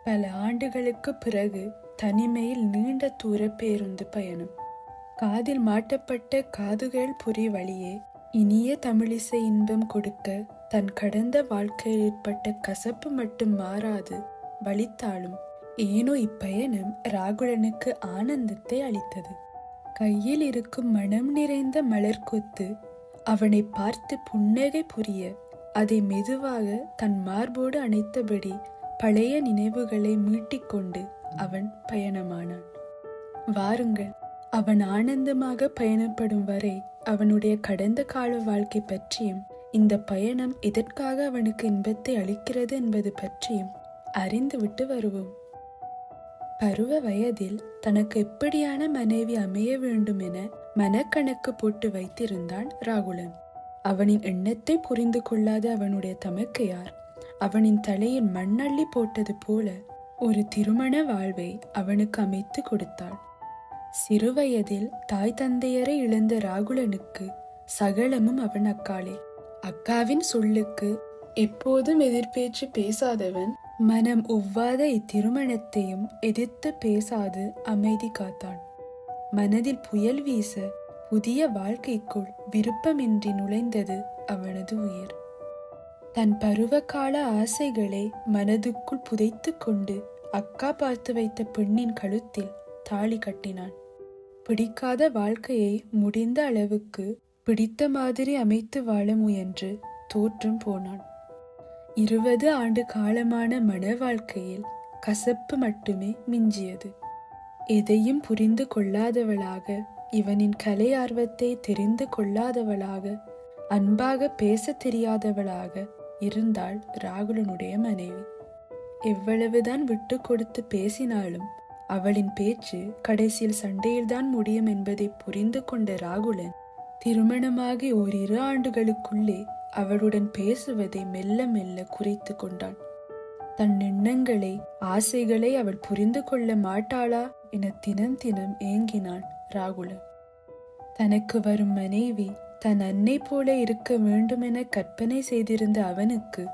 பல ஆண்டுகளுக்கு பிறகு தனிமையில் நீண்ட தூர பேருந்து பயணம். காதில் மாட்டப்பட்ட காதுகள் புரி வழியே இனிய தமிழிசை இன்பம் கொடுக்க தன் கடந்த வாழ்க்கையில் ஏற்பட்ட கசப்பு மட்டும் மாறாது வலித்தாலும் ஏனோ இப்பயணம் ராகுலனுக்கு ஆனந்தத்தை அளித்தது. கையில் இருக்கும் மனம் நிறைந்த மலர் கொத்து அவனை பார்த்து புன்னகை புரிய அதை மெதுவாக தன் மார்போடு அணைத்தபடி பழைய நினைவுகளை மீட்டிக்கொண்டு அவன் பயணமானான். வாருங்கள், அவன் ஆனந்தமாக பயணப்படும் வரை அவனுடைய கடந்த கால வாழ்க்கை பற்றியும் இந்த பயணம் எதற்காக அவனுக்கு இன்பத்தை அளிக்கிறது என்பது பற்றியும் அறிந்துவிட்டு வருவோம். பருவ வயதில் தனக்கு எப்படியான மனைவி அமைய வேண்டும் என மனக்கணக்கு போட்டு வைத்திருந்தான் ராகுலன். அவனின் எண்ணத்தை புரிந்து கொள்ளாத அவனுடைய தமக்கையார் அவனின் தலையில் மண்ணள்ளி போட்டது போல ஒரு திருமண வாழ்வை அவனுக்கு அமைத்து கொடுத்தாள். சிறுவயதில் தாய் தந்தையரை இழந்த ராகுலனுக்கு சகலமும் அவன் அக்காளே. அக்காவின் சொல்லுக்கு எப்போதும் எதிர்பேச்சு பேசாதவன் மனம் ஒவ்வாத இத்திருமணத்தையும் எதிர்த்து பேசாது அமைதி காத்தான். மனதில் புயல் வீச புதிய வாழ்க்கைக்குள் விருப்பமின்றி நுழைந்தது அவனது உயிர். தன் பருவகால ஆசைகளை மனதுக்குள் புதைத்து கொண்டு அக்கா பார்த்து வைத்த பெண்ணின் கழுத்தில் தாலி கட்டினான். பிடிக்காத வாழ்க்கையை முடிந்த அளவுக்கு பிடித்த மாதிரி அமைத்து வாழ முயன்று தோற்றும் போனான். 20 ஆண்டு காலமான மன வாழ்க்கையில் கசப்பு மட்டுமே மிஞ்சியது. எதையும் புரிந்து கொள்ளாதவளாக, இவனின் கலை ஆர்வத்தை தெரிந்து கொள்ளாதவளாக, அன்பாக பேச தெரியாதவளாக இருந்தாள் ராகுலனுடைய மனைவி. எவ்வளவுதான் விட்டு கொடுத்து பேசினாலும் அவளின் பேச்சு கடைசியில் சண்டையில்தான் முடியும் என்பதை புரிந்து கொண்ட ராகுலன் திருமணமாகி 2 ஆண்டுகளுக்குள்ளே அவளுடன் பேசுவதை மெல்ல மெல்ல குறைத்து கொண்டான். தன் எண்ணங்களை, ஆசைகளை அவள் புரிந்து கொள்ள மாட்டாளா என தினம் தினம் ஏங்கினான் ராகுலன். தனக்கு வரும் மனைவி தன் அன்னை போல இருக்க வேண்டும் என கற்பனை செய்திருந்த அவனுக்கு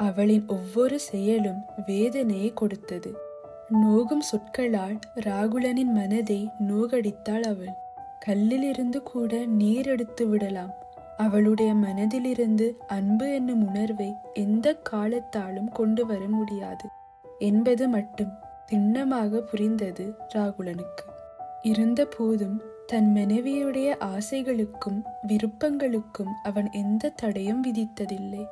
அவளின் ஒவ்வொரு செயலும் வேதனையை கொடுத்தது. நோகும் சொற்களால் ராகுலனின் மனதை நோகடித்தாள் அவள். கல்லிலிருந்து கூட நீர் எடுத்து விடலாம். அவளுடைய மனதிலிருந்து அன்பு என்னும் உணர்வை எந்த காலத்தாலும் கொண்டு வர முடியாது என்பது மட்டும் திண்ணமாக புரிந்தது ராகுலனுக்கு. இருந்த போதும் தன் மனைவியுடைய ஆசைகளுக்கும் விருப்பங்களுக்கும் அவன் எந்த தடையும் விதித்ததில்லை.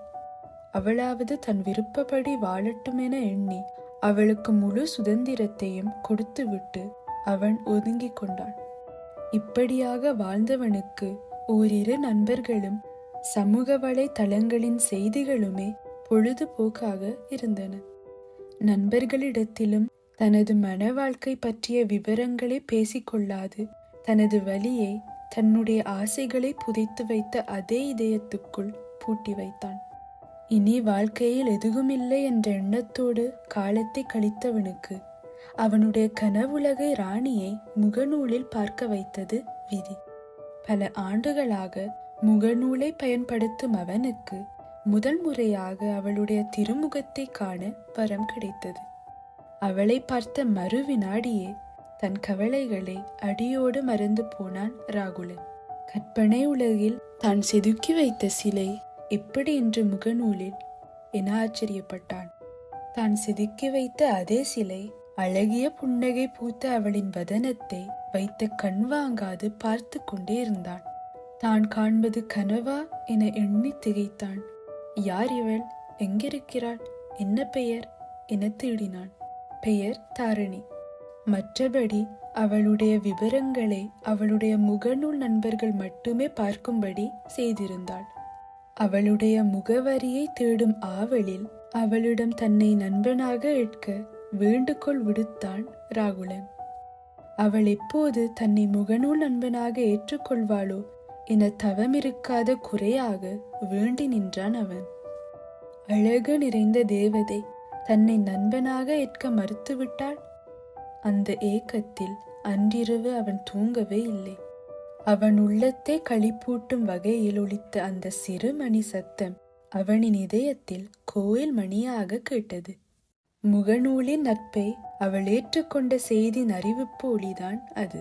அவளாவது தன் விருப்பப்படி வாழட்டும் என எண்ணி அவளுக்கு முழு சுதந்திரத்தையும் கொடுத்துவிட்டு அவன் ஒதுங்கிக் கொண்டான். இப்படியாக வாழ்ந்தவனுக்கு 2 நண்பர்களும் சமூக வலைதளங்களின் செய்திகளுமே பொழுதுபோக்காக இருந்தன. நண்பர்களிடத்திலும் தனது மன வாழ்க்கை பற்றிய விவரங்களை பேசிக்கொள்ளாது தனது வலியை, தன்னுடைய ஆசைகளை புதைத்து வைத்த அதே இதயத்துக்குள் பூட்டி வைத்தான். இனி வாழ்க்கையில் எதுவுமில்லை என்ற எண்ணத்தோடு காலத்தை கழித்தவனுக்கு அவனுடைய கனவுலகை ராணியை முகநூலில் பார்க்க வைத்தது விதி. பல ஆண்டுகளாக முகநூலை பயன்படுத்தும் அவனுக்கு முதல் முறையாக அவளுடைய திருமுகத்தை காண வரம் கிடைத்தது. அவளை பார்த்த மறு வினாடியே தன் கவலைகளை அடியோடு மறந்து போனான் ராகுலன். கற்பனை உலகில் தான் செதுக்கி வைத்த சிலை எப்படி என்று முகநூலில் என ஆச்சரியப்பட்டான். தான் செதுக்கி வைத்த அதே சிலை அழகிய புன்னகை பூத்த அவளின் வதனத்தை வைத்த கண் வாங்காது பார்த்து கொண்டே இருந்தான். தான் காண்பது கனவா என எண்ணி திகைத்தான். யார் இவள்? எங்கிருக்கிறாள்? என்ன பெயர் என தேடினான். பெயர் தாரணி. மற்றபடி அவளுடைய விவரங்களை அவளுடைய முகநூல் நண்பர்கள் மட்டுமே பார்க்கும்படி செய்திருந்தாள். அவளுடைய முகவரியை தேடும் ஆவலில் அவளிடம் தன்னை நண்பனாக ஏற்க வேண்டுகோள் விடுத்தான் ராகுலன். அவள் எப்போது தன்னை முகநூல் நண்பனாக ஏற்றுக்கொள்வாளோ என தவமிருக்காத குறையாக வேண்டி நின்றான் அவன். அழகு நிறைந்த தேவதை தன்னை நண்பனாக ஏற்க மறுத்துவிட்டாள். அந்த ஏக்கத்தில் அன்றிரவு அவன் தூங்கவே இல்லை. அவன் உள்ளத்தை களிப்பூட்டும் வகையில் ஒலித்த அந்த சிறு மணி சத்தம் அவனின் இதயத்தில் கோயில் மணியாக கேட்டது. முகநூலின் நட்பை அவள் ஏற்றுக்கொண்ட செய்தியின் அறிவிப்பு ஒளிதான் அது.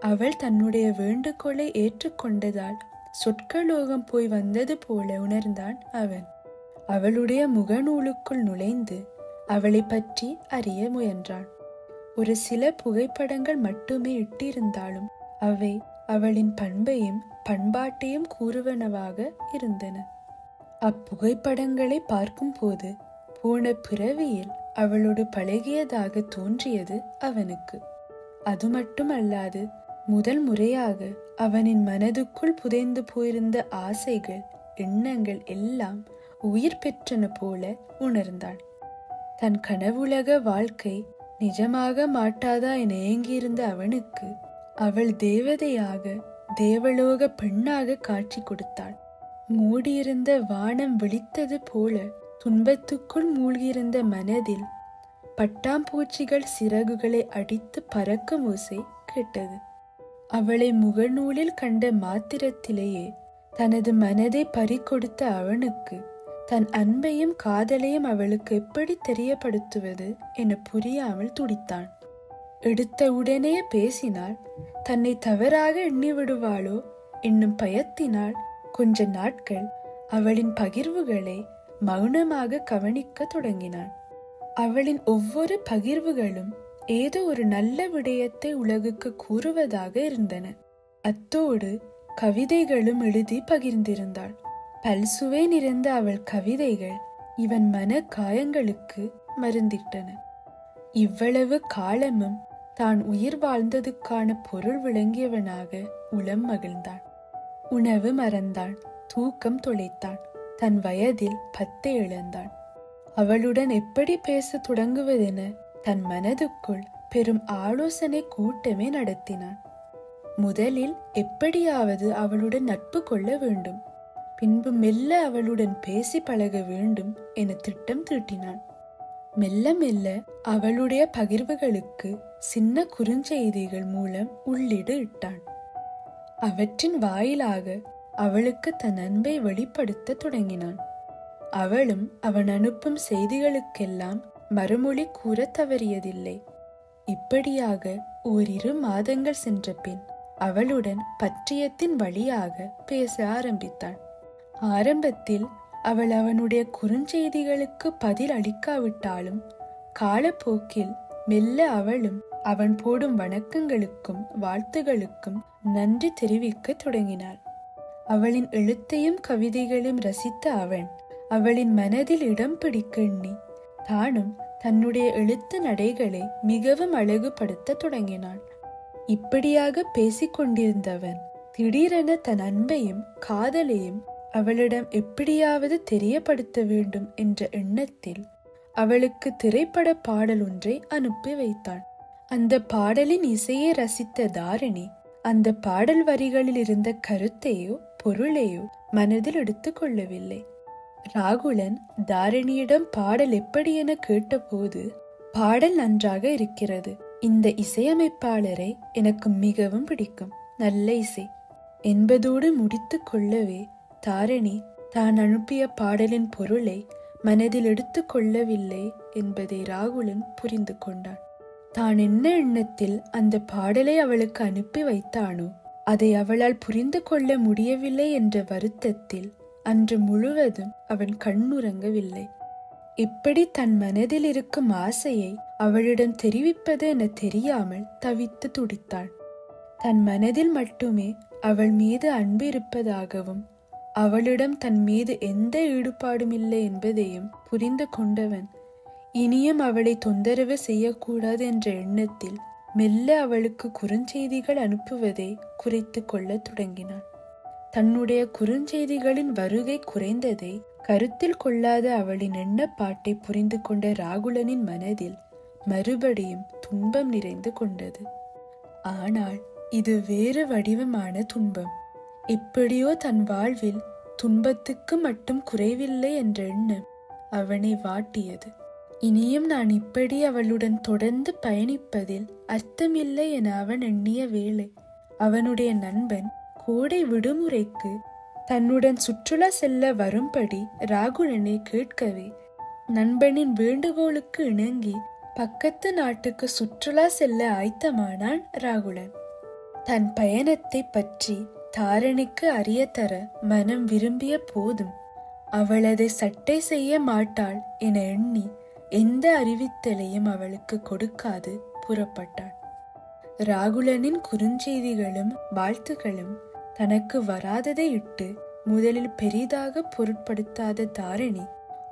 அவள் தன்னுடைய வேண்டுகோளை ஏற்றுக்கொண்டதால் சொற்களோகம் போய் வந்தது போல உணர்ந்தான் அவன். அவளுடைய முகநூலுக்குள் நுழைந்து அவளை பற்றி அறிய முயன்றான். ஒரு சில புகைப்படங்கள் மட்டுமே இட்டிருந்தாலும் அவை அவளின் பண்பையும் பண்பாட்டையும் கூறுவனவாக இருந்தன. அப்புகைப்படங்களை பார்க்கும் போது போன பிறவியில் அவளோடு பழகியதாக தோன்றியது அவனுக்கு. அது மட்டுமல்லாது முதல் முறையாக அவனின் மனதுக்குள் புதைந்து போயிருந்த ஆசைகள் எண்ணங்கள் எல்லாம் உயிர் பெற்றன போல உணர்ந்தான். தன் கனவுலக வாழ்க்கை நிஜமாக மாட்டாதா என ஏங்கியிருந்த அவனுக்கு அவள் தேவதையாக தேவலோக பெண்ணாக காட்சி கொடுத்தாள். மூடியிருந்த வானம் விழித்தது போல துன்பத்துக்குள் மூழ்கியிருந்த மனதில் பட்டாம்பூச்சிகள் சிறகுகளை அடித்து பறக்கும் ஓசை கேட்டது. அவளை முகநூலில் கண்ட மாத்திரத்திலேயே தனது மனதை பறிகொடுத்த அவனுக்கு தன் அன்பையும் காதலையும் அவளுக்கு எப்படி தெரியப்படுத்துவது என புரியாமல் துடித்தான். எடுத்த உடனே பேசினால் தன்னை தவறாக எண்ணிவிடுவாளோ என்னும் பயத்தினால் கொஞ்ச நாட்கள் அவளின் பகிர்வுகளை மௌனமாக கவனிக்க தொடங்கினான். அவளின் ஒவ்வொரு பகிர்வுகளும் ஏதோ ஒரு நல்ல விடயத்தை உலகுக்கு கூறுவதாக இருந்தன. அத்தோடு கவிதைகளும் எழுதி பகிர்ந்திருந்தாள். பல்சுவை நிறைந்த அவள் கவிதைகள் இவன் மன காயங்களுக்கு மருந்திட்டன. இவ்வளவு காலமும் தான் உயிர் வாழ்ந்ததுக்கான பொருள் விளங்கியவனாக உளம் மகிழ்ந்தான். உணவு மறந்தான், தூக்கம் தொலைத்தான், தன் வயதில் 10 இழந்தான். அவளுடன் எப்படி பேச தொடங்குவதென தன் மனதுக்குள் பெரும் ஆலோசனை கூட்டமே நடத்தினான். முதலில் எப்படியாவது அவளுடன் நட்பு கொள்ள வேண்டும், பின்பு மெல்ல அவளுடன் பேசி பழக வேண்டும் என திட்டம் தீட்டினான். மெல்ல மெல்ல அவளுடைய பகிர்வுகளுக்கு சின்ன குறுஞ்செய்திகள் மூலம் உள்ளீடு இட்டான். அவற்றின் வாயிலாக அவளுக்கு தன் அன்பை வெளிப்படுத்த தொடங்கினான். அவளும் அவன் அனுப்பும் செய்திகளுக்கெல்லாம் மறுமொழி கூற தவறியதில்லை. இப்படியாக ஓரிரு மாதங்கள் சென்ற பின் அவளுடன் பற்றியத்தின் வழியாக பேச ஆரம்பித்தான். ஆரம்பத்தில் அவள் அவனுடைய குறுஞ்செய்திகளுக்கு பதில் அளிக்காவிட்டாலும் காலப்போக்கில் மெல்ல அவளும் அவன் போடும் வணக்கங்களுக்கும் வாழ்த்துகளுக்கும் நன்றி தெரிவிக்க தொடங்கினாள். அவளின் எழுத்தையும் கவிதைகளையும் ரசித்த அவன் அவளின் மனதில் இடம் பிடிக்க எண்ணி தானும் தன்னுடைய எழுத்து நடைகளை மிகவும் அழகுபடுத்த தொடங்கினான். இப்படியாக பேசிக்கொண்டிருந்தவன் திடீரென தன் அன்பையும் காதலையும் அவளிடம் எப்படியாவது தெரியப்படுத்த வேண்டும் என்ற எண்ணத்தில் அவளுக்கு திரைப்பட பாடல் ஒன்றை அனுப்பி வைத்தான். அந்த பாடலின் இசையை ரசித்த தாரிணி அந்த பாடல் வரிகளில் இருந்த கருத்தையோ பொருளையோ மனதில் எடுத்துக் கொள்ளவில்லை. ராகுலன் தாரிணியிடம் பாடல் எப்படி என கேட்டபோது, பாடல் நன்றாக இருக்கிறது, இந்த இசையமைப்பாளரை எனக்கு மிகவும் பிடிக்கும், நல்ல இசை என்பதோடு முடித்து கொள்ளவே தாரிணி தான் அனுப்பிய பாடலின் பொருளை மனதில் எடுத்து கொள்ளவில்லை என்பதை ராகுலன் புரிந்து கொண்டான். தான் என்ன எண்ணத்தில் அந்த பாடலை அவளுக்கு அனுப்பி வைத்தானோ அதை அவளால் புரிந்து கொள்ள முடியவில்லை என்ற வருத்தத்தில் அன்று முழுவதும் அவன் கண்ணுறங்கவில்லை. எப்படி தன் மனதில் இருக்கும் ஆசையை அவளிடம் தெரிவிப்பது என தெரியாமல் தவித்து துடித்தான். தன் மனதில் மட்டுமே அவள் மீது அன்பு இருப்பதாகவும் அவளிடம் தன் மீது எந்த ஈடுபாடும் இல்லை என்பதையும் புரிந்து கொண்டவன் இனியும் அவளை தொந்தரவு செய்யக்கூடாது என்ற எண்ணத்தில் மெல்ல அவளுக்கு குறுஞ்செய்திகள் அனுப்புவதை குறைத்து கொள்ள தொடங்கினான். தன்னுடைய குறுஞ்செய்திகளின் வருகை குறைந்ததை கருத்தில் கொள்ளாத அவளின் எண்ணப்பாட்டை புரிந்து கொண்ட ராகுலனின் மனதில் மறுபடியும் துன்பம் நிறைந்து கொண்டது. ஆனால் இது வேறு வடிவமான துன்பம். எப்படியோ தன் வாழ்வில் துன்பத்துக்கு மட்டும் குறைவில்லை என்ற எண்ணம் அவனை வாட்டியது. இனியும் நான் இப்படி அவளுடன் தொடர்ந்து பயணிப்பதில் அர்த்தமில்லை என அவன் எண்ணிய வேளை அவனுடைய நண்பன் கோடை விடுமுறைக்கு தன்னுடன் சுற்றுலா செல்ல வரும்படி ராகுலனை கேட்கவே நண்பனின் வேண்டுகோளுக்கு இணங்கி பக்கத்து நாட்டுக்கு சுற்றுலா செல்ல ஆயத்தமானான் ராகுலன். தன் பயணத்தை பற்றி தாரணிக்கு அறிய தர மனம் விரும்பிய போதும் அவள் அதை சட்டை செய்ய மாட்டாள் என எண்ணி எந்த அறிவித்தலையும் அவளுக்கு கொடுக்காது புறப்பட்டாள். ராகுலனின் குறுஞ்செய்திகளும் வாழ்த்துகளும் தனக்கு வராததை இட்டு முதலில் பெரிதாக பொருட்படுத்தாத தாரிணி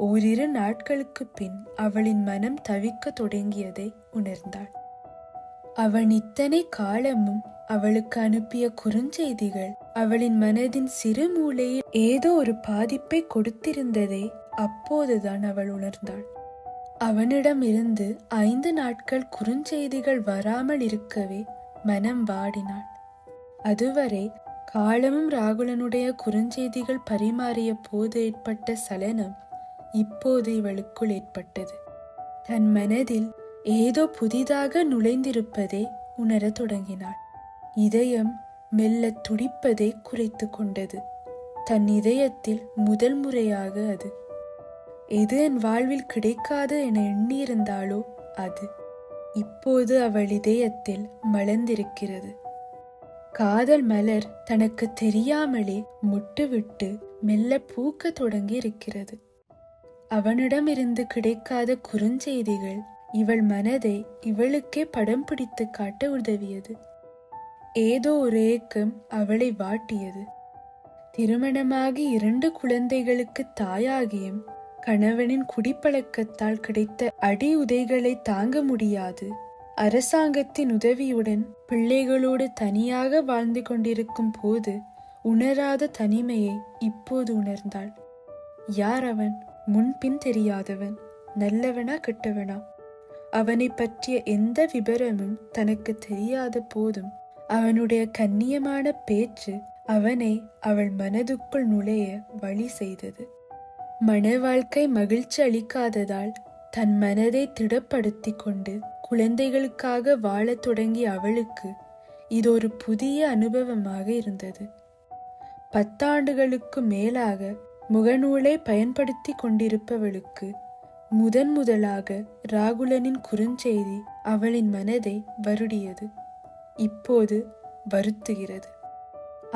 ஓரிரு நாட்களுக்கு பின் அவளின் மனம் தவிக்க தொடங்கியதை உணர்ந்தாள். அவன் இத்தனை காலமும் அவளுக்கு அனுப்பிய குறுஞ்செய்திகள் அவளின் மனதின் சிறு மூலையில் ஏதோ ஒரு பாதிப்பை கொடுத்திருந்ததை அப்போதுதான் அவள் உணர்ந்தாள். அவனிடமிருந்து 5 நாட்கள் குறுஞ்செய்திகள் வராமல் இருக்கவே மனம் வாடினாள். அதுவரை காலமும் ராகுலனுடைய குறுஞ்செய்திகள் பரிமாறிய போது ஏற்பட்ட சலனம் இப்போது இவளுக்குள் ஏற்பட்டது. தன் மனதில் ஏதோ புதிதாக நுழைந்திருப்பதை உணர தொடங்கினாள். இதயம் மெல்ல துடிப்பதை குறைத்து கொண்டது. தன் இதயத்தில் முதல் முறையாக அது எது என் வாழ்வில் கிடைக்காது என எண்ணியிருந்தாளோ அது இப்போது அவள் இதயத்தில் மலர்ந்திருக்கிறது. காதல் மலர் தனக்கு தெரியாமலே முட்டுவிட்டு மெல்ல பூக்க தொடங்கி இருக்கிறது. அவனிடமிருந்து கிடைக்காத குறுஞ்செய்திகள் இவள் மனதை இவளுக்கே படம் பிடித்து காட்ட உதவியது. ஏதோ ஒரு ஏக்கம் அவளை வாட்டியது. திருமணமாகி 2 குழந்தைகளுக்கு தாயாகியும் கணவனின் குடிப்பழக்கத்தால் கிடைத்த அடி உதைகளை தாங்க முடியாது அரசாங்கத்தின் உதவியுடன் பிள்ளைகளோடு தனியாக வாழ்ந்து கொண்டிருக்கும் போது உணராத தனிமையை இப்போது உணர்ந்தாள். யார் அவன்? முன்பின் தெரியாதவன். நல்லவனா கெட்டவனா? அவனை பற்றிய எந்த விபரமும் தனக்கு தெரியாத போதும் அவனுடைய கண்ணியமான பேச்சு அவனை அவள் மனதுக்குள் நுழைய வழி செய்தது. மன வாழ்க்கை மகிழ்ச்சி அளிக்காததால் தன் மனதை திடப்படுத்தி கொண்டு குழந்தைகளுக்காக வாழத் தொடங்கிய அவளுக்கு இது ஒரு புதிய அனுபவமாக இருந்தது. 10 ஆண்டுகளுக்கு மேலாக முகநூலை பயன்படுத்தி கொண்டிருப்பவளுக்கு முதலாக ராகுலனின் குறுஞ்செய்தி அவளின் மனதை வருடியது. இப்போது வருத்துகிறது.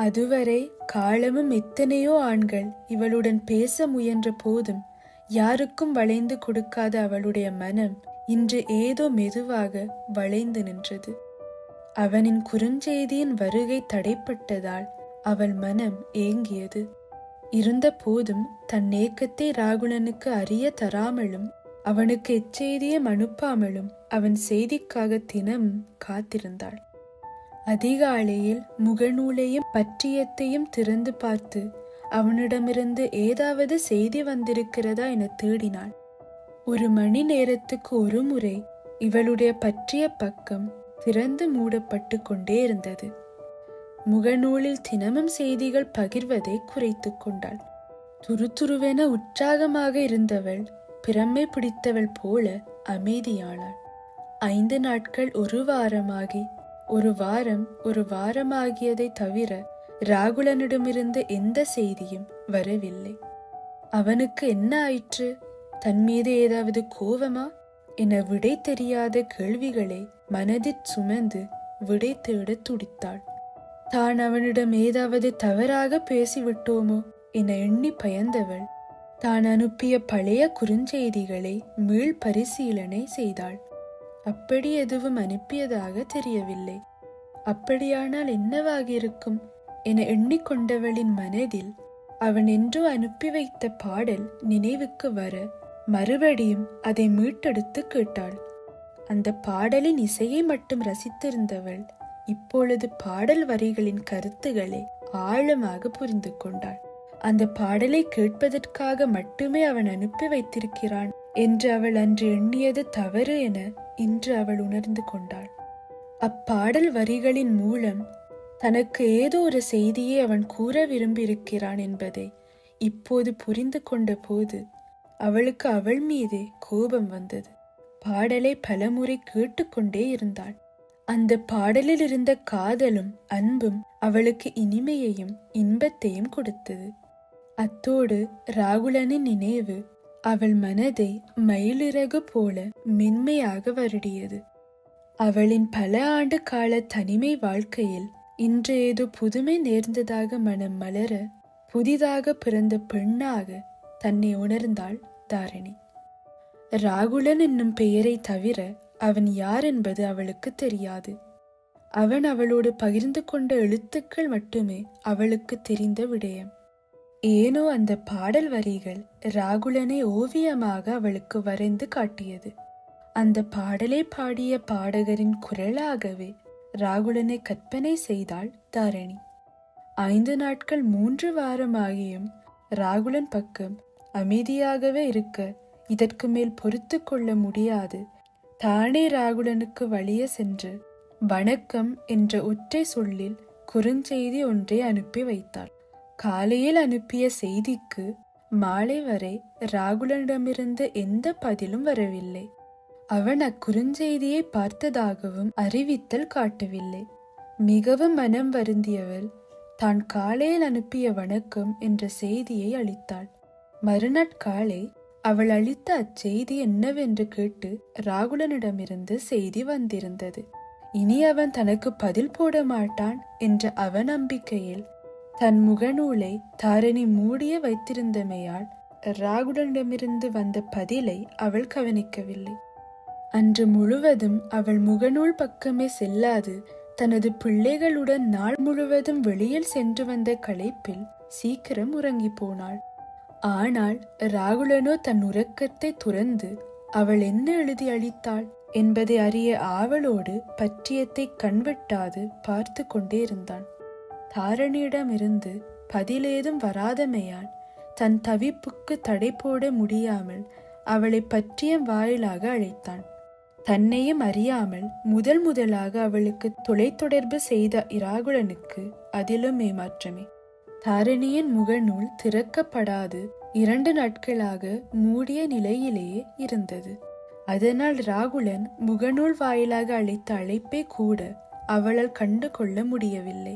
அதுவரை காலமும் எத்தனையோ ஆண்கள் இவளுடன் பேச முயன்ற போதும் யாருக்கும் வளைந்து கொடுக்காத அவளுடைய மனம் இன்று ஏதோ மெதுவாக வளைந்து நின்றது. அவனின் குறுஞ்செய்தியின் வருகை தடைப்பட்டதால் அவள் மனம் ஏங்கியது. இருந்த போதும் தன் ஏக்கத்தை ராகுலனுக்கு அறிய தராமலும் அவனுக்கு எச்செய்தியும் அனுப்பாமலும் அவன் செய்திக்காக தினமும் காத்திருந்தாள். அதிகாலையில் முகநூலையும் பற்றியத்தையும் திறந்து பார்த்து அவனிடமிருந்து ஏதாவது செய்தி வந்திருக்கிறதா என தேடினாள். 1 மணி நேரத்துக்கு ஒரு முறை இவளுடைய பற்றிய பக்கம் திறந்து மூடப்பட்டு கொண்டே இருந்தது. முகநூலில் தினமும் செய்திகள் பகிர்வதை குறைத்து கொண்டாள். துருதுருவென உற்சாகமாக இருந்தவள் பிரமை பிடித்தவள் போல அமைதியானாள். 5 நாட்கள் 1 வாரமாகி 1 வாரம் 1 வாரமாகியதை தவிர ராகுலனிடமிருந்து எந்த செய்தியும் வரவில்லை. அவனுக்கு என்ன ஆயிற்று? தன் மீது ஏதாவது கோபமா என விடை தெரியாத கேள்விகளை மனதில் சுமந்து விடை தேட துடித்தாள். தான் அவனிடம் ஏதாவது தவறாக பேசிவிட்டோமோ என எண்ணி பயந்தவள் தான் அனுப்பிய பழைய குறுஞ்செய்திகளை மீள் பரிசீலனை செய்தாள். அப்படி எதுவும் அனுப்பியதாக தெரியவில்லை. அப்படியானால் என்னவாகியிருக்கும் என எண்ணிக்கொண்டவளின் மனதில் அவன் என்றோ அனுப்பி வைத்த பாடல் நினைவுக்கு வர மறுபடியும் அதை மீட்டெடுத்து கேட்டாள். அந்த பாடலின் இசையை மட்டும் ரசித்திருந்தவள் இப்பொழுது பாடல் வரிகளின் கருத்துக்களை ஆழமாக புரிந்து கொண்டாள். அந்த பாடலை கேட்பதற்காக மட்டுமே அவன் அனுப்பி வைத்திருக்கிறான் என்று அவள் அன்று எண்ணியது தவறு என இன்று அவள் உணர்ந்து கொண்டாள். அப்பாடல் வரிகளின் மூலம் தனக்கு ஏதோ ஒரு செய்தியை அவன் கூற விரும்பியிருக்கிறான் என்பதை இப்போது புரிந்து கொண்ட போது அவளுக்கு அவள் மீதே கோபம் வந்தது. பாடலை பலமுறை கேட்டுக்கொண்டே இருந்தாள். அந்த பாடலில் இருந்த காதலும் அன்பும் அவளுக்கு இனிமையையும் இன்பத்தையும் கொடுத்தது. அத்தோடு ராகுலனின் நினைவு அவள் மனதை மயிலிறகு போல மென்மையாக வருடியது. அவளின் பல ஆண்டு கால தனிமை வாழ்க்கையில் இன்று ஏதோ புதுமை நேர்ந்ததாக மனம் மலர புதிதாக பிறந்த பெண்ணாக தன்னை உணர்ந்தாள் தாரிணி. ராகுலன் என்னும் பெயரை தவிர அவன் யார் என்பது அவளுக்கு தெரியாது. அவன் அவளோடு பகிர்ந்து கொண்ட எழுத்துக்கள் மட்டுமே அவளுக்கு தெரிந்த விடயம். ஏனோ அந்த பாடல் வரிகள் ராகுலனை ஓவியமாக அவளுக்கு வரைந்து காட்டியது. அந்த பாடலை பாடிய பாடகரின் குரலாகவே ராகுலனை கற்பனை செய்தாள் தாரிணி. 5 நாட்கள் 3 வாரமாகியும் ராகுலன் பக்கம் அமைதியாகவே இருக்க இதற்கு மேல் பொறுத்து கொள்ள முடியாது. தானே ராகுலனுக்கு வழிய சென்று வணக்கம் என்ற ஒற்றை சொல்லில் குறுஞ்செய்தி ஒன்றை அனுப்பி வைத்தாள். காலையில் அனுப்பிய செய்திக்கு மாலை வரை ராகுலனிடமிருந்து எந்த பதிலும் வரவில்லை. அவன் அக்குறுஞ்செய்தியை பார்த்ததாகவும் அறிவித்தல் காட்டவில்லை. மிகவும் மனம் வருந்தியவள் தான் காலையில் அனுப்பிய வணக்கம் என்ற செய்தியை அளித்தாள். மறுநாட்காலை அவள் அளித்த அச்செய்தி என்னவென்று கேட்டு ராகுலனிடமிருந்து செய்தி வந்திருந்தது. இனி அவன் தனக்கு பதில் போட மாட்டான் என்ற அவநம்பிக்கையில் தன் முகநூலை தாரிணி மூடிய வைத்திருந்தமையால் ராகுலனிடமிருந்து வந்த பதிலை அவள் கவனிக்கவில்லை. அன்று முழுவதும் அவள் முகநூல் பக்கமே செல்லாது தனது பிள்ளைகளுடன் நாள் முழுவதும் வெளியில் சென்று வந்த களைப்பில் சீக்கிரம் உறங்கி போனாள். ஆனால் ராகுலனோ தன் உறக்கத்தை துறந்து அவள் என்ன எழுதி அளித்தாள் என்பதை அறிய ஆவலோடு பற்றியத்தை கண்வெட்டாது பார்த்து கொண்டே இருந்தான். தாரிணியிடமிருந்து பதிலேதும் வராதமையால் தன் தவிப்புக்கு தடை போட முடியாமல் அவளை பற்றியம் வாயிலாக அழைத்தான். தன்னையும் அறியாமல் முதலாக அவளுக்கு தொலைத்தொடர்பு செய்த ராகுலனுக்கு அதிலும் ஏமாற்றமே. தாரிணியின் முகநூல் திறக்கப்படாது 2 நாட்களாக மூடிய நிலையிலேயே இருந்தது. அதனால் ராகுலன் முகநூல் வாயிலாக அழைத்த அழைப்பை கூட அவளால் கண்டு கொள்ள முடியவில்லை.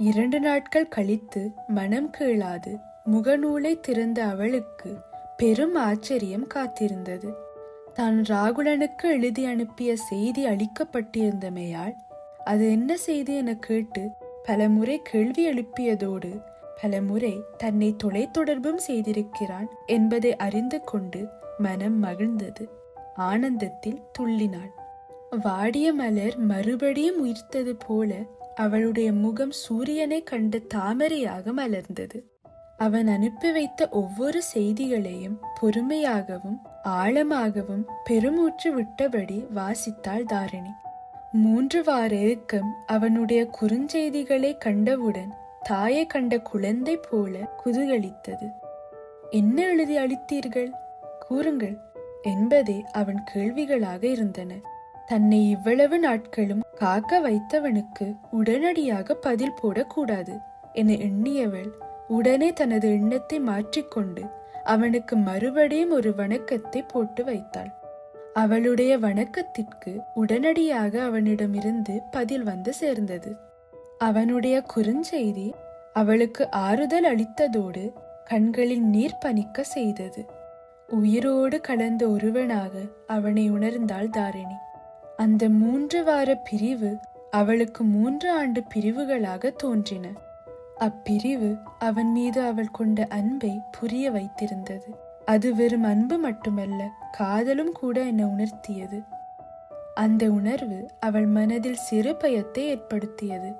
2 நாட்கள் கழித்து மனம் கீழாது முகநூலை திறந்த அவளுக்கு பெரும் ஆச்சரியம் காத்திருந்தது. தான் ராகுலனுக்கு எழுதி அனுப்பிய செய்தி அளிக்கப்பட்டிருந்தமையால் அது என்ன செய்தி என கேட்டு பலமுறை கேள்வி எழுப்பியதோடு பலமுறை தன்னை தொலைத்தொடர்பும் செய்திருக்கிறான் என்பதை அறிந்து கொண்டு மனம் மகிழ்ந்தது. ஆனந்தத்தில் துள்ளினாள். வாடிய மலர் மறுபடியும் உயிர்த்தது போல அவளுடைய முகம் சூரியனை கண்ட தாமரையாக மலர்ந்தது. அவன் அனுப்பி வைத்த ஒவ்வொரு செய்திகளையும் பொறுமையாகவும் ஆழமாகவும் பெருமூச்சு விட்டபடி வாசித்தாள் தாரிணி. 3 வார ஏக்கம் அவனுடைய குறுஞ்செய்திகளை கண்டவுடன் தாயை கண்ட குழந்தை போல குதூகலித்தது. என்ன எழுதி அளித்தீர்கள், கூறுங்கள் என்பதே அவன் கேள்விகளாக இருந்தன. தன்னை இவ்வளவு நாட்களும் காக்க வைத்தவனுக்கு உடனடியாக பதில் போடக்கூடாது என எண்ணியவள் உடனே தனது எண்ணத்தை மாற்றிக்கொண்டு அவனுக்கு மறுபடியும் ஒரு வணக்கத்தை போட்டு வைத்தாள். அவளுடைய வணக்கத்திற்கு உடனடியாக அவனிடமிருந்து பதில் வந்து சேர்ந்தது. அவனுடைய குறுஞ்செய்தி அவளுக்கு ஆறுதல் அளித்ததோடு கண்களில் நீர் பனிக்க செய்தது. உயிரோடு கலந்த ஒருவனாக அவனை உணர்ந்தாள் தாரிணி. அந்த 3 வார பிரிவு அவளுக்கு 3 ஆண்டு பிரிவுகளாக தோன்றின. அப்பிரிவு அவன் மீது அவள் கொண்ட அன்பை புரிய வைத்திருந்தது. அது வெறும் அன்பு மட்டுமல்ல, காதலும் கூட என உணர்த்தியது. அந்த உணர்வு அவள் மனதில் சிறு பயத்தை ஏற்படுத்தியது.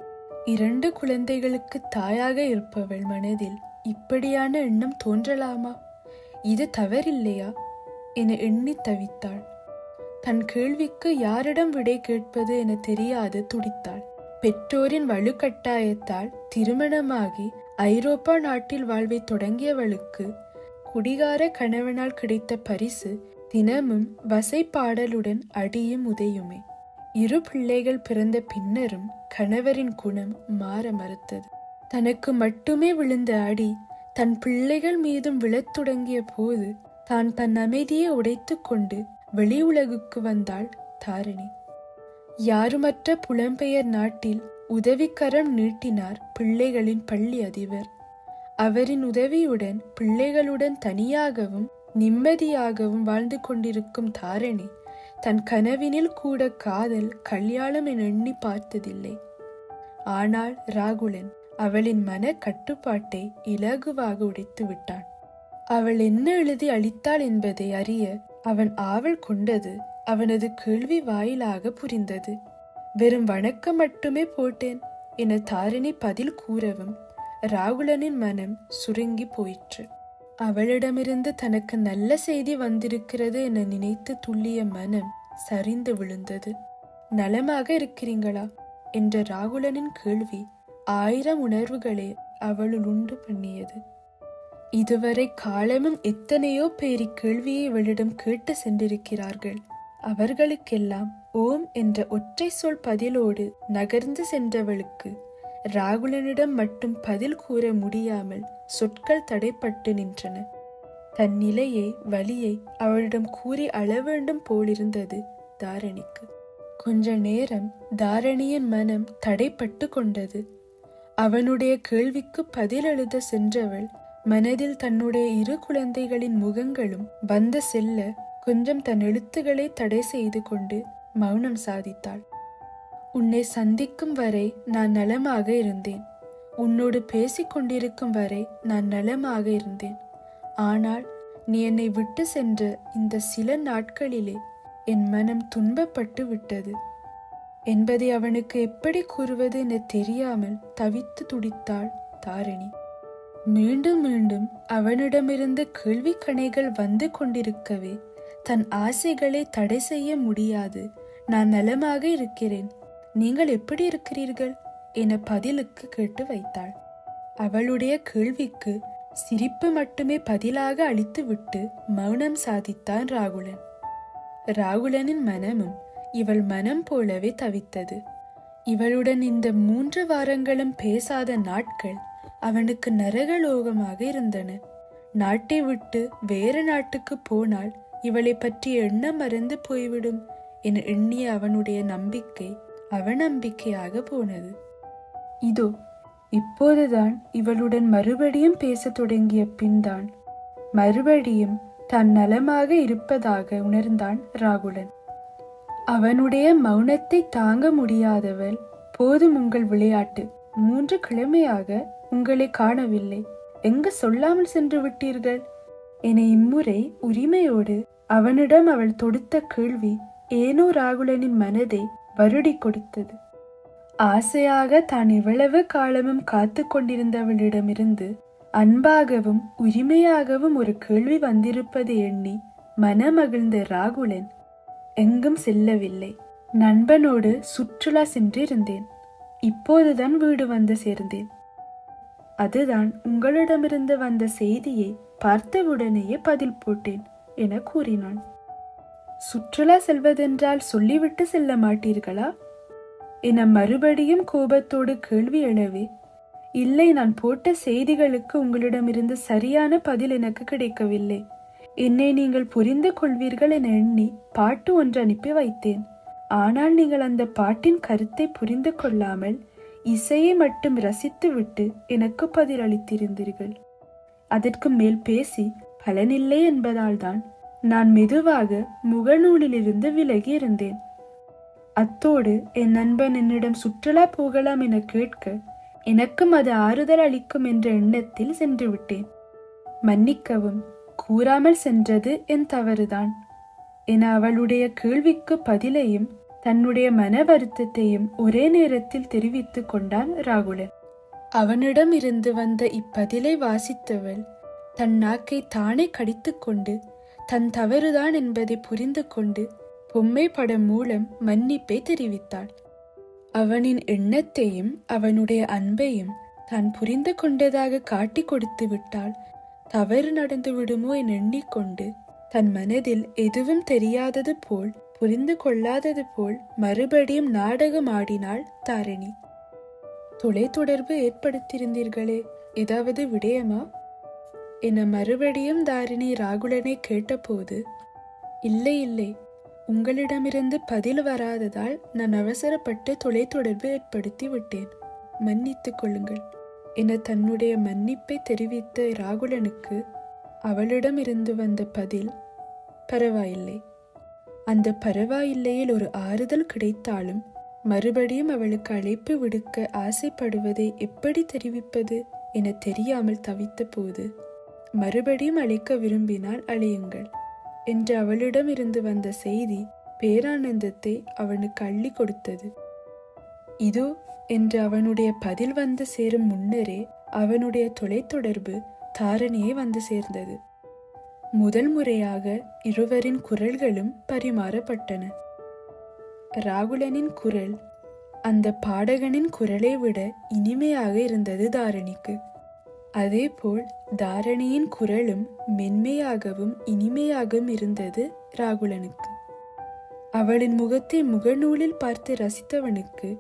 2 குழந்தைகளுக்கு தாயாக இருப்பவள் மனதில் இப்படியான எண்ணம் தோன்றலாமா? இது தவறில்லையா என எண்ணி தவித்தாள். தன் கேள்விக்கு யாரிடம் விடை கேட்பது என தெரியாது துடித்தாள். பெற்றோரின் வலுக்கட்டாயத்தால் திருமணமாகி ஐரோப்பா நாட்டில் வாழ்வை தொடங்கியவளுக்கு குடிகார கணவனால் கிடைத்த பரிசு தினமும் வசைப்பாடலுடன் அடியும் உதையுமே. 2 பிள்ளைகள் பிறந்த பின்னரும் கணவரின் குணம் மாற மறுத்தது. தனக்கு மட்டுமே விழுந்த அடி தன் பிள்ளைகள் மீதும் விழத் தொடங்கிய போது தான் தன் அமைதியை உடைத்து கொண்டு வெளி உலகுக்கு வந்தாள் தாரிணி. யாருமற்ற புலம்பெயர் நாட்டில் உதவிக்கரம் நீட்டினார் பிள்ளைகளின் பள்ளி அதிபர். அவரின் உதவியுடன் பிள்ளைகளுடன் தனியாகவும் நிம்மதியாகவும் வாழ்ந்து கொண்டிருக்கும் தாரணி தன் கனவினில் கூட காதல், கல்யாணம் என எண்ணி பார்த்ததில்லை. ஆனால் ராகுலன் அவளின் மன கட்டுப்பாட்டை இலகுவாக உடைத்து விட்டான். அவள் என்ன எழுதி அளித்தாள் என்பதை அறிய அவன் ஆவல் கொண்டது அவனது கேள்வி வாயிலாக புரிந்தது. வெறும் வணக்கம் மட்டுமே போட்டேன் என தாரணி பதில் கூறவும் ராகுலனின் மனம் சுருங்கி போயிற்று. அவளிடமிருந்து தனக்கு நல்ல செய்தி வந்திருக்கிறது என நினைத்து துள்ளிய மனம் சரிந்து விழுந்தது. நலமாக இருக்கிறீங்களா என்ற ராகுலனின் கேள்வி 1000 உணர்வுகளை அவளுள் உண்டு பண்ணியது. இதுவரை காலமும் எத்தனையோ பேர் இக்கேள்வியை இவளிடம் கேட்டு சென்றிருக்கிறார்கள். அவர்களுக்கெல்லாம் ஓம் என்ற ஒற்றை சொல் பதிலோடு நகர்ந்து சென்றவளுக்கு ராகுலனிடம் மட்டும் பதில் கூற முடியாமல் சொற்கள் தடைப்பட்டு நின்றன. தன் நிலையை, வலியை அவளிடம் கூறி அழ வேண்டும் போலிருந்தது தாரணிக்கு. கொஞ்ச நேரம் தாரணியின் மனம் தடைப்பட்டு கொண்டது. அவனுடைய கேள்விக்கு பதில் எழுத சென்றவள் மனதில் தன்னுடைய 2 குழந்தைகளின் முகங்களும் வந்து செல்ல கொஞ்சம் தன் எழுத்துக்களை தடை செய்து கொண்டு மௌனம் சாதித்தாள். உன்னை சந்திக்கும் வரை நான் நலமாக இருந்தேன். உன்னோடு பேசிக் கொண்டிருக்கும் வரை நான் நலமாக இருந்தேன். ஆனால் நீ என்னை விட்டு சென்ற இந்த சில நாட்களிலே என் மனம் துன்பப்பட்டு விட்டது என்பதை அவனுக்கு எப்படி கூறுவது என தெரியாமல் தவித்து துடித்தாள் தாரணி. மீண்டும் மீண்டும் அவனிடமிருந்து கேள்வி கணைகள் வந்து கொண்டிருக்கவே தன் ஆசைகளை தடை செய்ய முடியாது. நான் நலமாக இருக்கிறேன், நீங்கள் எப்படி இருக்கிறீர்கள் என பதிலுக்கு கேட்டு வைத்தாள். அவளுடைய கேள்விக்கு சிரிப்பு மட்டுமே பதிலாக அளித்துவிட்டு மௌனம் சாதித்தான் ராகுலன். ராகுலனின் மனமும் இவள் மனம் போலவே தவித்தது. இவளுடன் இந்த 3 வாரங்களும் பேசாத நாட்கள் அவனுக்கு நரகலோகமாக இருந்தன. நாட்டை விட்டு வேறு நாட்டுக்கு போனால் இவளை பற்றி எண்ணம் மறந்து போய்விடும் என எண்ணிய அவனுடைய நம்பிக்கை அவநம்பிக்கையாக போனது. இதோ இப்போதுதான் இவளுடன் மறுபடியும் பேசத் தொடங்கிய பின்தான் மறுபடியும் தான் நலமாக இருப்பதாக உணர்ந்தான் ராகுலன். அவனுடைய மௌனத்தை தாங்க முடியாதவள், போதும் உங்கள் விளையாட்டு, 3 கிழமையாக உங்களை காணவில்லை, எங்க சொல்லாமல் சென்று விட்டீர்கள் என இம்முறை உரிமையோடு அவனிடம் அவள் தொடுத்த கேள்வி ஏனோ ராகுலனின் மனதை வருடி கொடுத்தது. ஆசையாக தான் இவ்வளவு காலமும் காத்து கொண்டிருந்தவளிடமிருந்து அன்பாகவும் உரிமையாகவும் ஒரு கேள்வி வந்திருப்பதை எண்ணி மனமகிழ்ந்த ராகுலன் எங்கும் செல்லவில்லை. நண்பனோடு சுற்றுலா சென்றிருந்தேன். இப்போதுதான் வீடு வந்து சேர்ந்தேன். அதுதான் உங்களிடமிருந்து வந்த செய்தியை பார்த்தவுடனேயே பதில் போட்டேன் என கூறினான். சுற்றுலா செல்வதென்றால் சொல்லிவிட்டு செல்ல மாட்டீர்களா என மறுபடியும் கோபத்தோடு கேள்வி எழவே, இல்லை, நான் போட்ட செய்திகளுக்கு உங்களிடமிருந்து சரியான பதில் எனக்கு கிடைக்கவில்லை. என்னை நீங்கள் புரிந்து கொள்வீர்கள் என எண்ணி பாட்டு ஒன்று அனுப்பி வைத்தேன். ஆனால் நீங்கள் அந்த பாட்டின் கருத்தை புரிந்து கொள்ளாமல் இசையை மட்டும் ரசித்துவிட்டு எனக்கு பதில் அளித்திருந்தீர்கள். அதற்கு மேல் பேசி பலனில்லை என்பதால் தான் நான் மெதுவாக முகநூலிலிருந்து விலகி இருந்தேன். அத்தோடு என் நண்பன் என்னிடம் சுற்றுலா போகலாம் என கேட்க எனக்கும் அது ஆறுதல் அளிக்கும் என்ற எண்ணத்தில் சென்று விட்டேன். மன்னிக்கவும், கூறாமல் சென்றது என் தவறுதான் என அவளுடைய கேள்விக்கு பதிலையும் தன்னுடைய மன வருத்தத்தையும் ஒரே நேரத்தில் தெரிவித்துக் கொண்டான் ராகுலன். அவனிடம் இருந்து வந்த இப்பதிலை வாசித்தவள் தன் நாக்கை தானே கடித்துக்கொண்டு தன் தவறுதான் என்பதை புரிந்து கொண்டு பொம்மை படம் மூலம் மன்னிப்பை தெரிவித்தாள். அவனின் எண்ணத்தையும் அவனுடைய அன்பையும் தான் புரிந்து கொண்டதாக காட்டி கொடுத்து விட்டால் தவறு நடந்து விடுமோ என எண்ணிக்கொண்டு தன் மனதில் எதுவும் தெரியாதது போல், புரிந்து கொள்ளாதது போல் மறுபடியும் நாடகம் ஆடினாள் தாரணி. தொலைத்தொடர்பு ஏற்படுத்தியிருந்தீர்களே, ஏதாவது விடயமா என மறுபடியும் தாரிணி ராகுலனை கேட்டபோது, இல்லை இல்லை, உங்களிடமிருந்து பதில் வராததால் நான் அவசரப்பட்டு தொலைத்தொடர்பு ஏற்படுத்தி விட்டேன், மன்னித்துக் கொள்ளுங்கள் என தன்னுடைய மன்னிப்பை தெரிவித்த ராகுலனுக்கு அவளிடமிருந்து வந்த பதில் பரவாயில்லை. அந்த பரவாயில்லையில் ஒரு ஆறுதல் கிடைத்தாலும் மறுபடியும் அவளுக்கு அழைப்பு விடுக்க ஆசைப்படுவதை எப்படி தெரிவிப்பது என தெரியாமல் தவித்த போது, மறுபடியும் அழைக்க விரும்பினால் அழையுங்கள் என்று அவளிடமிருந்து வந்த செய்தி பேரானந்தத்தை அவனுக்கு அள்ளி கொடுத்தது. இதோ என்று அவனுடைய பதில் வந்து சேரும் முன்னரே அவனுடைய தொலைத்தொடர்பு தாரணியை வந்து சேர்ந்தது. முதல் முறையாக இருவரின் குரல்களும் பரிமாறப்பட்டன. ராகுலனின் குரல் அந்த பாடகனின் குரலை விட இனிமையாக இருந்தது தாரணிக்கு. அதேபோல் தாரணியின் குரலும் மென்மையாகவும் இனிமையாகவும் இருந்தது ராகுலனுக்கு. அவளின் முகத்தை முகநூலில் பார்த்து ரசித்தவனுக்கு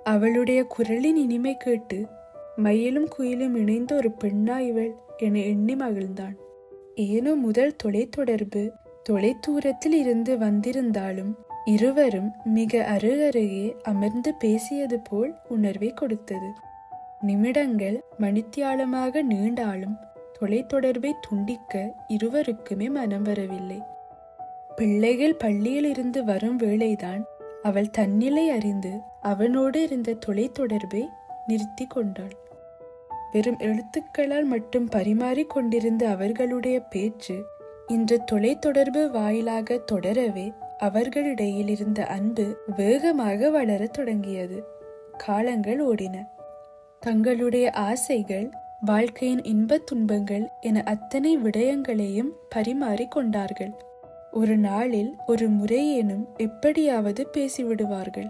அவளுடைய குரலின் இனிமை கேட்டு மயிலும் குயிலும் இணைந்த ஒரு பெண்ணா இவள் என எண்ணி மகிழ்ந்தான். ஏனோ முதல் தொலைத்தொடர்பு தொலைதூரத்தில் இருந்து வந்திருந்தாலும் இருவரும் மிக அருகருகே அமர்ந்து பேசியது போல் உணர்வை கொடுத்தது. நிமிடங்கள் மணித்தியாலமாக நீண்டாலும் தொலைத்தொடர்பை துண்டிக்க இருவருக்குமே மனம் வரவில்லை. பிள்ளைகள் பள்ளியில் இருந்து வரும் வேளைதான் அவள் தன்னிலை அறிந்து அவனோடு இருந்த தொலைத்தொடர்பை நிறுத்தி கொண்டாள். வெறும் எழுத்துக்களால் மட்டும் பரிமாறி கொண்டிருந்த அவர்களுடைய பேச்சு இன்று தொலைத்தொடர்பு வாயிலாக தொடரவே அவர்களிடையில் இருந்த அன்பு வேகமாக வளரத் தொடங்கியது. காலங்கள் ஓடின. தங்களுடைய ஆசைகள், வாழ்க்கையின் இன்பத் துன்பங்கள் என அத்தனை விடயங்களையும் பரிமாறி கொண்டார்கள். ஒரு நாளில் ஒரு முறையேனும் எப்படியாவது பேசிவிடுவார்கள்.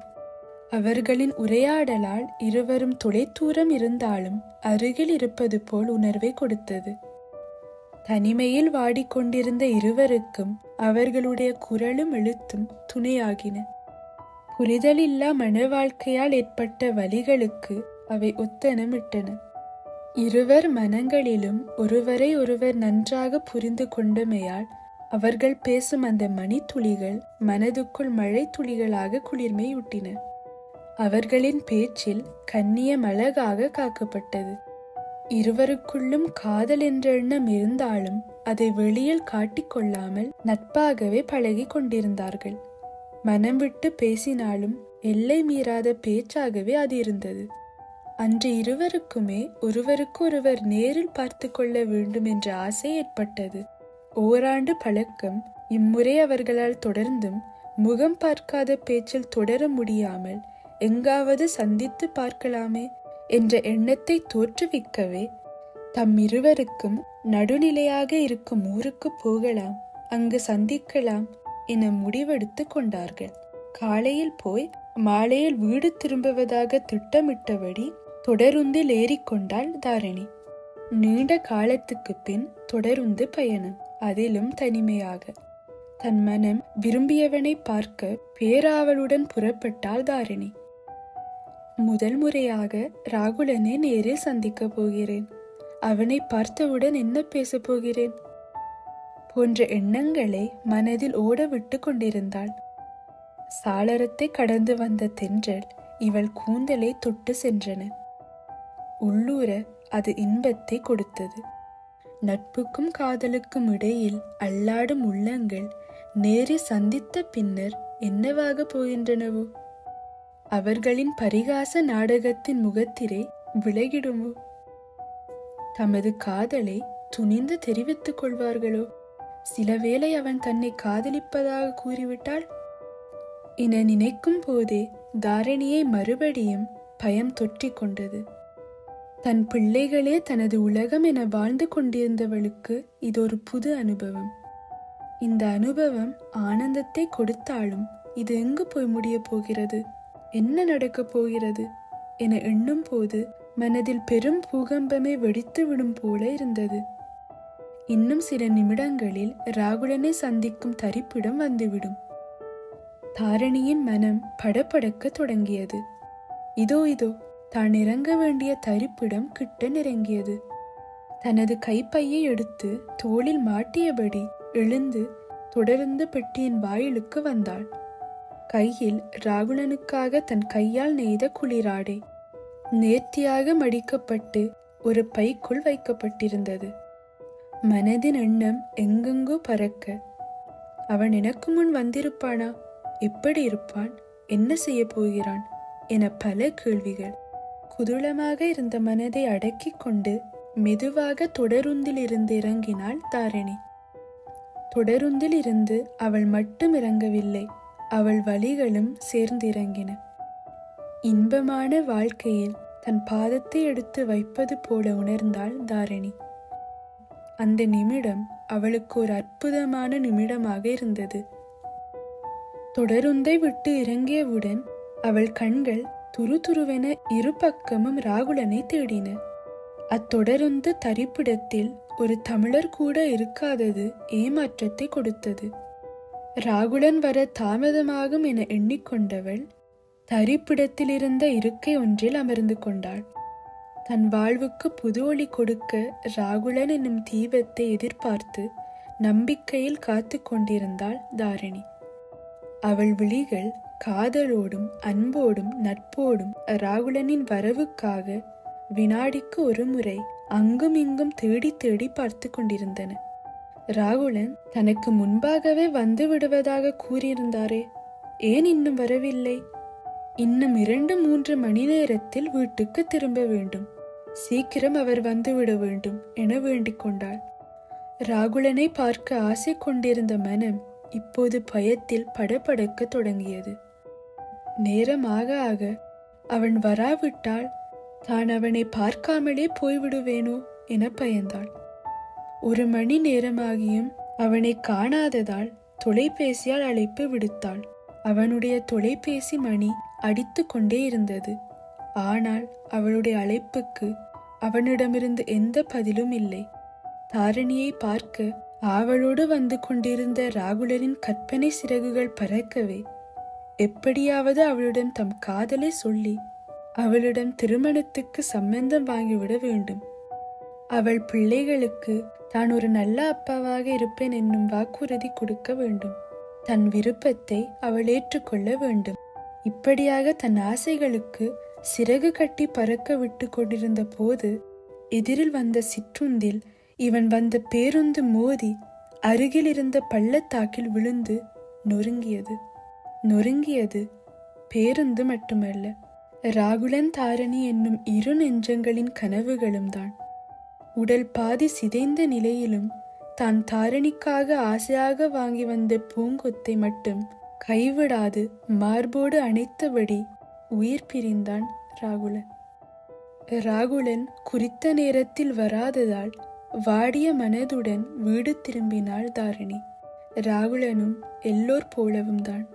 அவர்களின் உரையாடலால் இருவரும் தொலைதூரம் இருந்தாலும் அருகில் இருப்பது போல் உணர்வை கொடுத்தது. தனிமையில் வாடிக்கொண்டிருந்த இருவருக்கும் அவர்களுடைய குரலும் எழுத்தும் துணையாகின. புரிதலில்லா மன வாழ்க்கையால் ஏற்பட்ட வலிகளுக்கு அவை ஒத்தனமிட்டன. இருவர் மனங்களிலும் ஒருவரை ஒருவர் நன்றாக புரிந்து கொண்டமையால் அவர்கள் பேசும் அந்த மணித்துளிகள் மனதுக்குள் மழை துளிகளாக குளிர்மையூட்டின. அவர்களின் பேச்சில் கண்ணியம் அழகாக காக்கப்பட்டது. இருவருக்குள்ளும் காதல் என்ற எண்ணம் இருந்தாலும் அதை வெளியில் காட்டிக்கொள்ளாமல் நட்பாகவே பழகி கொண்டிருந்தார்கள். மனம் விட்டு பேசினாலும் எல்லை மீறாத பேச்சாகவே அது இருந்தது. அன்று இருவருக்குமே ஒருவருக்கொருவர் நேரில் பார்த்து கொள்ள வேண்டும் என்ற ஆசை ஏற்பட்டது. ஓராண்டு பழக்கம் இம்முறை அவர்களால் தொடர்ந்தும் முகம் பார்க்காத பேச்சில் தொடர முடியாமல் எங்காவது சந்தித்து பார்க்கலாமே என்ற எண்ணத்தை தோற்றுவிக்கவே தம் இருவருக்கும் நடுநிலையாக இருக்கும் ஊருக்கு போகலாம், அங்கு சந்திக்கலாம் என முடிவெடுத்து கொண்டார்கள். காலையில் போய் மாலையில் வீடு திரும்புவதாக திட்டமிட்டபடி தொடருந்தில் ஏறிக்கொண்டாள் தாரிணி. நீண்ட காலத்துக்கு பின் தொடருந்து பயணம், அதிலும் தனிமையாக. தன் மனம் விரும்பியவனை பார்க்க பேராவலுடன் புறப்பட்டாள் தாரிணி. முதல் முறையாக ராகுலனை நேரில் சந்திக்க போகிறேன், அவனை பார்த்தவுடன் என்ன பேச போகிறேன் போன்ற எண்ணங்களை மனதில் ஓட விட்டு கொண்டிருந்தாள். சாளரத்தை கடந்து வந்த தென்றல் இவள் கூந்தலை தொட்டு சென்றன. உள்ளூர அது இன்பத்தை கொடுத்தது. நட்புக்கும் காதலுக்கும் இடையில் அல்லாடும் உள்ளங்கள் நேரில் சந்தித்த பின்னர் என்னவாக போகின்றனவோ? அவர்களின் பரிகாச நாடகத்தின் முகத்திரை விலகிடுமோ? தமது காதலை துணிந்து தெரிவித்துக் கொள்வார்களோ? சிலவேளை அவன் தன்னை காதலிப்பதாக கூறிவிட்டால் என நினைக்கும் போதே தாரிணியை மறுபடியும் பயம் தொற்றிக் கொண்டது. தன் பிள்ளைகளே தனது உலகம் என வாழ்ந்து கொண்டிருந்தவளுக்கு இது ஒரு புது அனுபவம். இந்த அனுபவம் ஆனந்தத்தை கொடுத்தாலும் இது எங்கு போய் முடிய போகிறது, என்ன நடக்கப் போகிறது என எண்ணும் போது மனதில் பெரும் பூகம்பமே வெடித்து விடும் போல இருந்தது. இன்னும் சில நிமிடங்களில் ராகுலனை சந்திக்கும் தரிப்பிடம் வந்துவிடும். தாரிணியின் மனம் படபடக்க தொடங்கியது. இதோ இதோ தான் இறங்க வேண்டிய தரிப்பிடம் கிட்ட நெருங்கியது. தனது கைப்பையை எடுத்து தோளில் மாட்டியபடி எழுந்து தொடர்ந்து பெட்டியின் வாயிலுக்கு வந்தாள். கையில் ராகுலனுக்காக தன் கையால் நெய்த குளிராடை நேர்த்தியாக மடிக்கப்பட்டு ஒரு பைக்குள் வைக்கப்பட்டிருந்தது. மனதின் எண்ணம் எங்கெங்கோ பறக்க. அவன் எனக்கு முன் வந்திருப்பானா? எப்படி இருப்பான்? என்ன செய்ய போகிறான் என பல கேள்விகள். குதூலமாக இருந்த மனதை அடக்கிக் கொண்டு மெதுவாக தொடருந்தில் இருந்து இறங்கினாள் தாரிணி. தொடருந்தில் இருந்து அவள் மட்டும் இறங்கவில்லை, அவள் வழிகளும் சேர்ந்து இறங்கின. இன்பமான வாழ்க்கையில் தன் பாதத்தை எடுத்து வைப்பது போல உணர்ந்தாள் தாரிணி. அந்த நிமிடம் அவளுக்கு ஒரு அற்புதமான நிமிடமாக இருந்தது. தொடருந்தை விட்டு இறங்கியவுடன் அவள் கண்கள் துருதுருவென இரு பக்கமும் ராகுலனை தேடின. அத்தொடருந்து தரிப்பிடத்தில் ஒரு தமிழர் கூட இருக்காதது ஏமாற்றத்தை கொடுத்தது. ராகுலன் வர தாமதமாகும் என எண்ணிக்கொண்டவள் தரிப்பிடத்தில் இருந்த இருக்கை ஒன்றில் அமர்ந்து கொண்டாள். தன் வாழ்வுக்கு புது ஒளி கொடுக்க ராகுலன் என்னும் தீபத்தை எதிர்பார்த்து நம்பிக்கையில் காத்து கொண்டிருந்தாள் தாரிணி. அவள் விழிகள் காதலோடும் அன்போடும் நட்போடும் ராகுலனின் வரவுக்காக வினாடிக்கு ஒரு முறை அங்கும் இங்கும் தேடி தேடி பார்த்து கொண்டிருந்தன. ராகுலன் தனக்கு முன்பாகவே வந்து விடுவதாக கூறியிருந்தாரே, ஏன் இன்னும் வரவில்லை? இன்னும் 2-3 மணி நேரத்தில் வீட்டுக்கு திரும்ப வேண்டும், சீக்கிரம் அவர் வந்துவிட வேண்டும் என வேண்டிக் கொண்டாள். ராகுலனை பார்க்க ஆசை கொண்டிருந்த மனம் இப்போது பயத்தில் படபடக்க தொடங்கியது. நேரமாக ஆக அவன் வராவிட்டால் தான் அவனை பார்க்காமலே போய்விடுவேனோ என பயந்தாள். 1 மணி நேரமாகியும் அவனை காணாததால் தொலைபேசியால் அழைப்பு விடுத்தாள். அவனுடைய தொலைபேசி மணி அடித்து கொண்டே இருந்தது. ஆனால் அவளுடைய அழைப்புக்கு அவனிடமிருந்து எந்த பதிலும் இல்லை. தாரிணியை பார்க்க ஆவலோடு வந்து கொண்டிருந்த ராகுலனின் கற்பனை சிறகுகள் பறக்கவே எப்படியாவது அவளிடம் தம் காதலை சொல்லி அவளிடம் திருமணத்துக்கு சம்பந்தம் வாங்கிவிட வேண்டும். அவள் பிள்ளைகளுக்கு தான் ஒரு நல்ல அப்பாவாக இருப்பேன் என்னும் வாக்குறுதி கொடுக்க வேண்டும். தன் விருப்பத்தை அவள் ஏற்றுக்கொள்ள வேண்டும். இப்படியாக தன் ஆசைகளுக்கு சிறகு கட்டி பறக்க விட்டு கொண்டிருந்த போது எதிரில் வந்த சிற்றுந்தில் இவன் வந்த பேருந்து மோதி அருகில் இருந்த பள்ளத்தாக்கில் விழுந்து நொறுங்கியது. பேருந்து மட்டுமல்ல, ராகுலன் தாரிணி என்னும் 2 நெஞ்சங்களின் கனவுகளும் தான். உடல் பாதி சிதைந்த நிலையிலும் தான் தாரிணிக்காக ஆசையாக வாங்கி வந்த பூங்கொத்தை மட்டும் கைவிடாது மார்போடு அணைத்தபடி உயிர் பிரிந்தான் ராகுலன். ராகுலன் குறித்த நேரத்தில் வராததால் வாடிய மனதுடன் வீடு திரும்பினாள் தாரிணி. ராகுலனும் எல்லோர் போலவும் தான்.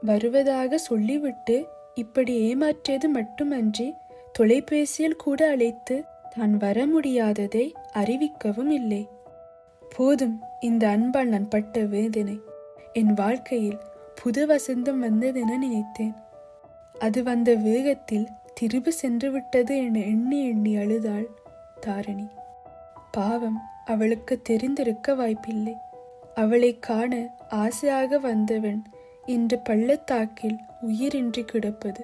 வருவதாக சொல்லிவிட்டு இப்படி ஏமாற்றியது மட்டுமன்றி தொலைபேசியில் கூட அழைத்து தான் வர முடியாததை அறிவிக்கவும் இல்லை. போதும், இந்த அன்பால் நான் பட்ட வேதனை. என் வாழ்க்கையில் புது வசந்தம் வந்ததென நினைத்தேன். அது வந்த வேகத்தில் திரும்பி சென்று விட்டது என எண்ணி எண்ணி அழுதாள் தாரிணி. பாவம், அவளுக்கு தெரிந்திருக்க வாய்ப்பில்லை. அவளை காண ஆசையாக வந்தவன் இன்று பள்ளத்தாக்கில் உயிரின்றி கிடப்பது.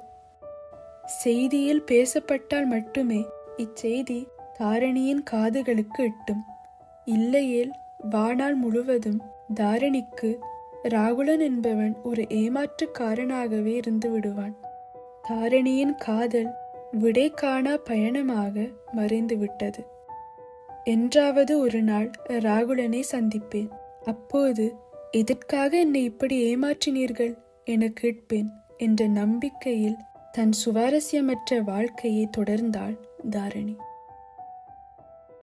செய்தியில் பேசப்பட்டால் மட்டுமே இச்செய்தி தாரிணியின் காதுகளுக்கு எட்டும். இல்லையேல் வாழ்நாள் முழுவதும் தாரிணிக்கு ராகுலன் என்பவன் ஒரு ஏமாற்றுக்காரனாகவே இருந்து விடுவான். தாரிணியின் காதல் விடை காணா பயணமாக மறைந்து விட்டது. என்றாவது ஒரு நாள் ராகுலனை சந்திப்பேன். அப்போது எதற்காக என்னை இப்படி ஏமாற்றினீர்கள் என கேட்பேன் என்ற நம்பிக்கையில் தன் சுவாரஸ்யமற்ற வாழ்க்கையை தொடர்ந்தாள் தாரிணி.